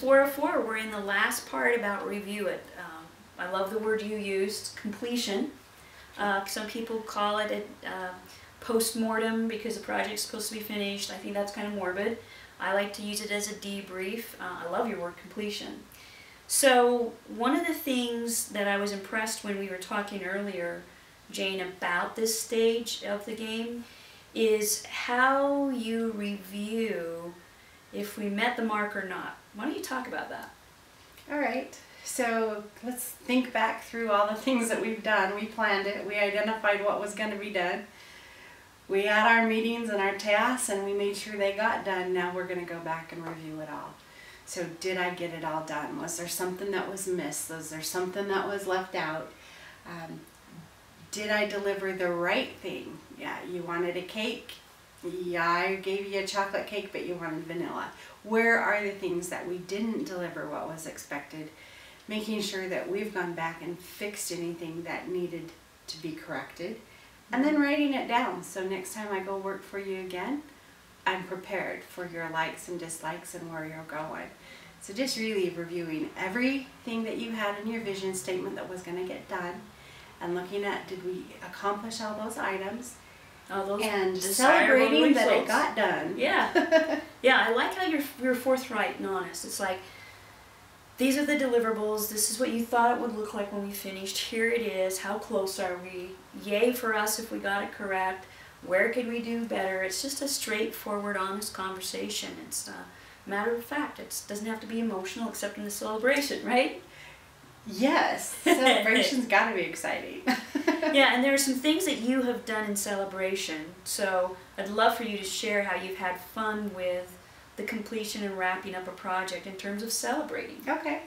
404, we're in the last part about review it. I love the word you used, completion. Some people call it a post-mortem because the project's supposed to be finished. I think that's kind of morbid. I like to use it as a debrief. I love your word completion. So one of the things that I was impressed when we were talking earlier, Jane, about this stage of the game is how you review if we met the mark or not. Why don't you talk about that? All right. So let's think back through all the things that we've done. We planned it. We identified what was going to be done. We had our meetings and our tasks, and we made sure they got done. Now we're going to go back and review it all. So did I get it all done? Was there something that was missed? Was there something that was left out? Did I deliver the right thing? Yeah, you wanted a cake. Yeah, I gave you a chocolate cake, but you wanted vanilla. Where are the things that we didn't deliver what was expected? Making sure that we've gone back and fixed anything that needed to be corrected. And then writing it down, so next time I go work for you again, I'm prepared for your likes and dislikes and where you're going. So just really reviewing everything that you had in your vision statement that was going to get done, and looking at, did we accomplish all those items, and celebrating that it got done. Yeah. Yeah, I like how you're forthright and honest. It's like, these are the deliverables, this is what you thought it would look like when we finished, here it is, how close are we, yay for us if we got it correct, where could we do better. It's just a straightforward, honest conversation. It's a matter of fact. It doesn't have to be emotional except in the celebration, right? Yes, celebration's got to be exciting. Yeah, and there are some things that you have done in celebration, so I'd love for you to share how you've had fun with the completion and wrapping up a project in terms of celebrating. Okay.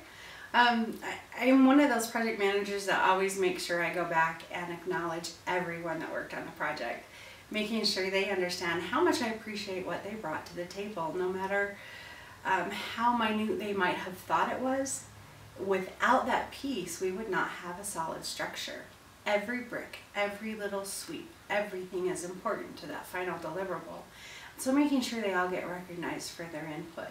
I'm one of those project managers that always makes sure I go back and acknowledge everyone that worked on the project, making sure they understand how much I appreciate what they brought to the table, no matter how minute they might have thought it was. Without that piece, we would not have a solid structure. Every brick, every little sweep, everything is important to that final deliverable. So making sure they all get recognized for their input.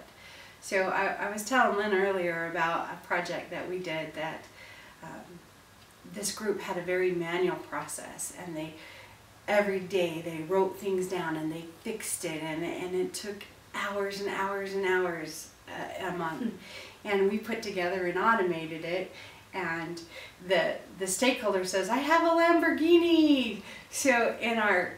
So I was telling Lynn earlier about a project that we did that this group had a very manual process, and every day they wrote things down and they fixed it, and it took hours and hours and hours a month. And we put together and automated it, and the stakeholder says, I have a Lamborghini. So in our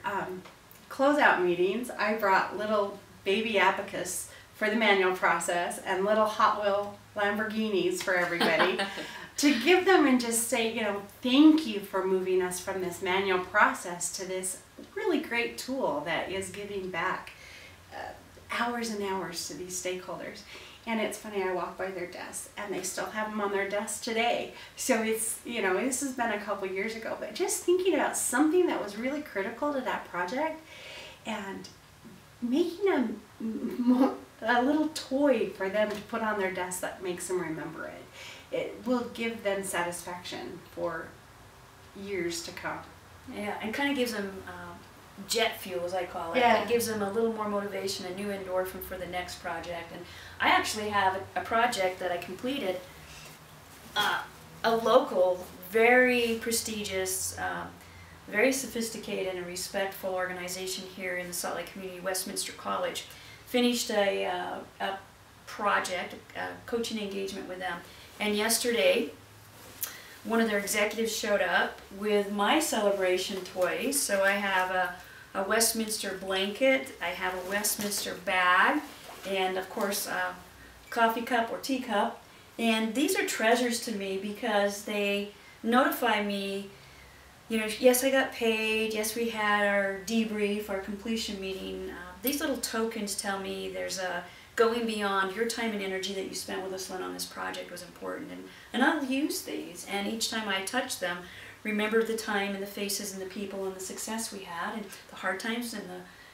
closeout meetings, I brought little baby abacus for the manual process and little Hot Wheel Lamborghinis for everybody to give them and just say, you know, thank you for moving us from this manual process to this really great tool that is giving back hours and hours to these stakeholders. And it's funny, I walk by their desks and they still have them on their desks today. So it's, you know, this has been a couple years ago, but just thinking about something that was really critical to that project and making a little toy for them to put on their desk that makes them remember it. It will give them satisfaction for years to come. Yeah, and kind of gives them jet fuel, as I call it. Yeah. It gives them a little more motivation, a new endorphin for the next project. And I actually have a project that I completed, a local, very prestigious, very sophisticated and respectful organization here in the Salt Lake community, Westminster College. Finished a project, a coaching engagement with them. And yesterday, one of their executives showed up with my celebration toys. So I have a Westminster blanket, I have a Westminster bag, and of course a coffee cup or teacup. And these are treasures to me because they notify me, you know, yes, I got paid, yes, we had our debrief, our completion meeting. These little tokens tell me there's a going beyond your time and energy that you spent with us, Lynn, on this project was important. And I'll use these, and each time I touch them, remember the time and the faces and the people and the success we had, and the hard times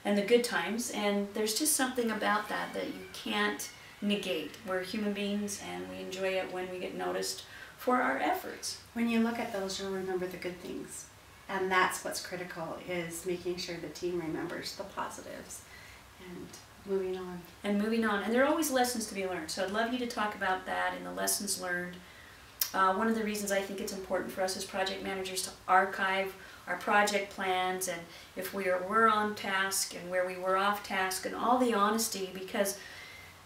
and the good times. And there's just something about that that you can't negate. We're human beings, and we enjoy it when we get noticed for our efforts. When you look at those, you'll remember the good things. And that's what's critical, is making sure the team remembers the positives. And moving on. And moving on. And there are always lessons to be learned. So I'd love you to talk about that and the lessons learned. One of the reasons I think it's important for us as project managers to archive our project plans, and if we're on task and where we were off task, and all the honesty, because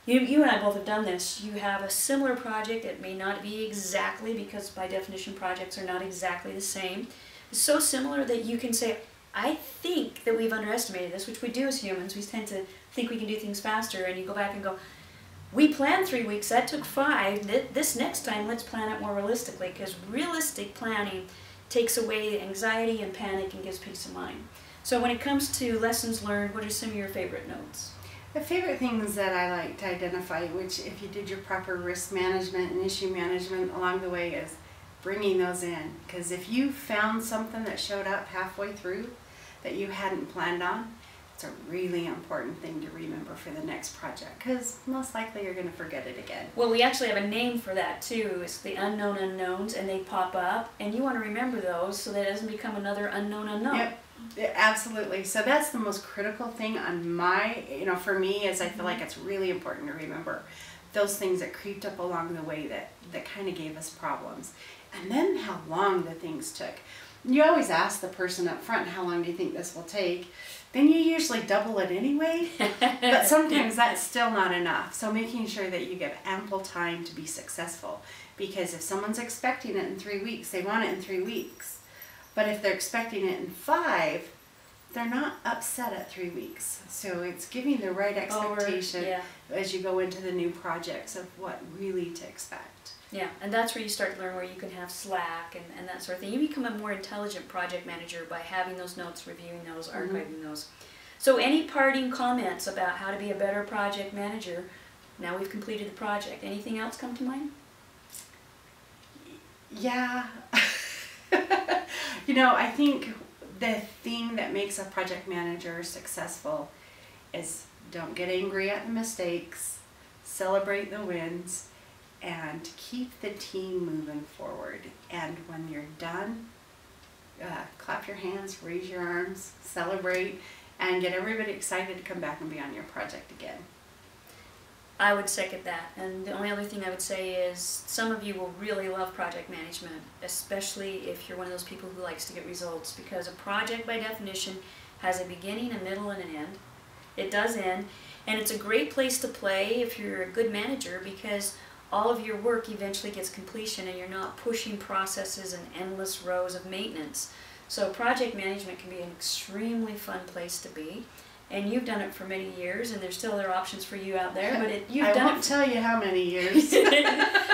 you and I both have done this. You have a similar project. It may not be exactly, because by definition projects are not exactly the same. It's so similar that you can say, I think that we've underestimated this, which we do as humans. We tend to think we can do things faster, and you go back and go, we planned 3 weeks, that took 5. This next time, let's plan it more realistically, because realistic planning takes away the anxiety and panic and gives peace of mind. So when it comes to lessons learned, what are some of your favorite notes? The favorite things that I like to identify, which if you did your proper risk management and issue management along the way, is bringing those in. Because if you found something that showed up halfway through that you hadn't planned on, it's a really important thing to remember for the next project, because most likely you're going to forget it again. Well, we actually have a name for that too. It's the unknown unknowns, and they pop up, and you want to remember those so that it doesn't become another unknown unknown. Yep, absolutely. So that's the most critical thing on my, for me, is I feel like it's really important to remember those things that creeped up along the way that kind of gave us problems. And then how long the things took. You always ask the person up front, how long do you think this will take? Then you usually double it anyway, but sometimes that's still not enough. So making sure that you give ample time to be successful, because if someone's expecting it in 3 weeks, they want it in 3 weeks. But if they're expecting it in 5, they're not upset at 3 weeks. So it's giving the right expectation as you go into the new projects of what really to expect. Yeah, and that's where you start to learn where you can have slack and that sort of thing. You become a more intelligent project manager by having those notes, reviewing those, archiving those. So any parting comments about how to be a better project manager? Now we've completed the project. Anything else come to mind? Yeah. I think the thing that makes a project manager successful is don't get angry at the mistakes, celebrate the wins, and keep the team moving forward. And when you're done, clap your hands, raise your arms, celebrate, and get everybody excited to come back and be on your project again. I would second that. And the only other thing I would say is some of you will really love project management, especially if you're one of those people who likes to get results, because a project by definition has a beginning, a middle, and an end. It does end, and it's a great place to play if you're a good manager, because all of your work eventually gets completion and you're not pushing processes and endless rows of maintenance. So project management can be an extremely fun place to be. And you've done it for many years, and there's still other options for you out there. But you've done it. I won't tell you how many years.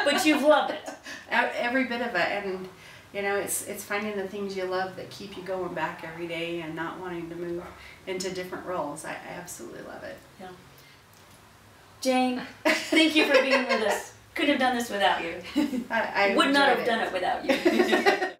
But you've loved it. Every bit of it, and it's finding the things you love that keep you going back every day and not wanting to move into different roles. I absolutely love it. Yeah. Jane, thank you for being with us. Couldn't have done this without you. I would not have done it without you.